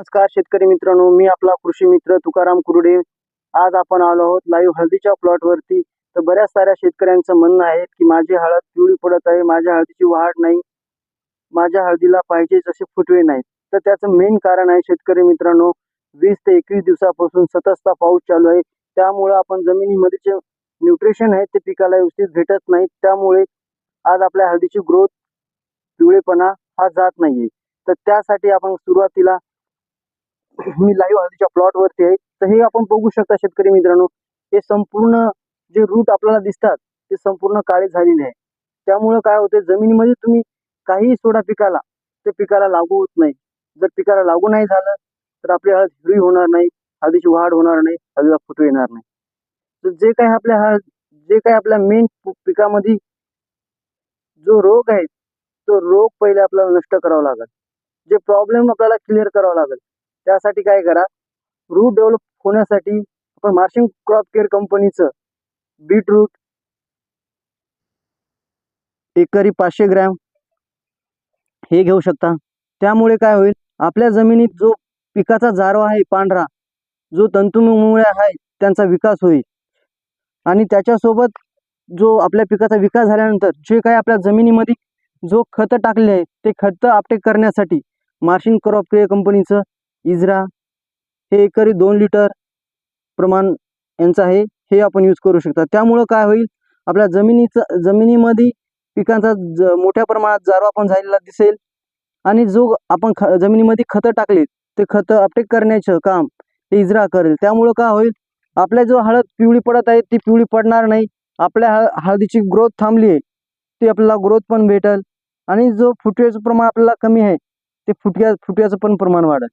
नमस्कार शेतकरी मित्रांनो, मी आपला कृषी मित्र तुकाराम कुरुडे. आज आपण आलो आहोत लाईव्ह हळदीच्या प्लॉटवरती. तर बऱ्याच साऱ्या शेतकऱ्यांचं म्हणणं आहे की माझी हळद पिवळी पडत आहे, माझ्या हळदीची वाढ नाही, माझ्या हळदीला पाहिजे जसे फुटवे नाहीत. तर त्याचं मेन कारण आहे शेतकरी मित्रांनो, 20 ते 21 दिवसापासून सततचा पाऊस चालू आहे. त्यामुळं आपण जमिनीमध्ये जे न्यूट्रिशन आहे ते पिकाला व्यवस्थित भेटत नाहीत. त्यामुळे आज आपल्या हळदीची ग्रोथ, पिवळेपणा हा जात नाहीये. तर त्यासाठी आपण सुरुवातीला मी लाईव्ह हळदीच्या प्लॉटवरती आहे. तर हे आपण बघू शकता शेतकरी मित्रांनो, हे संपूर्ण जे रूट आपल्याला दिसतात ते संपूर्ण काळे झालेले आहे. त्यामुळं काय होते, जमिनीमध्ये तुम्ही काहीही सोडा पिकाला, ते पिकाला लागू होत नाही. जर पिकाला लागू नाही झालं तर आपली हळद हिरवी होणार नाही, हळदीची वाढ होणार नाही, हळदीला फुटवे येणार नाही. तर जे काही आपल्या मेन पिकामध्ये जो रोग आहे, तो रोग पहिले आपल्याला नष्ट करावा लागेल. जे प्रॉब्लेम आपल्याला क्लिअर करावा लागेल. त्यासाठी काय करा, रूट डेव्हलप होण्यासाठी आपण मार्शिंग क्रॉप केअर कंपनीचं बीटरूट एकरी 500 ग्रॅम हे घेऊ शकता. त्यामुळे काय होईल, आपल्या जमिनीत जो पिकाचा जारवा आहे पांढरा, जो तंतुमुळे आहे त्यांचा विकास होईल. आणि त्याच्यासोबत जो आपल्या पिकाचा विकास झाल्यानंतर जे काही आपल्या जमिनीमध्ये जो खतं टाकले आहे ते खतं अपटेक करण्यासाठी मार्शिंग क्रॉप केअर कंपनीचं इजरा हे एकरी 2 लिटर प्रमाण यांचं आहे, हे आपण यूज करू शकता. त्यामुळं काय होईल, आपल्या जमिनीमध्ये पिकांचा मोठ्या प्रमाणात जारवा पण झालेला दिसेल. आणि जो आपण जमिनीमध्ये खतं टाकले ते खतं अपटेक करण्याचं काम हे इजरा करेल. त्यामुळं काय होईल, आपल्या जो हळद पिवळी पडत आहे ती पिवळी पडणार नाही. आपल्या हळदीची ग्रोथ थांबली आहे ती आपल्याला ग्रोथ पण भेटेल. आणि जो फुटव्याचं प्रमाण आपल्याला कमी आहे ते फुटव्याचं पण प्रमाण वाढेल.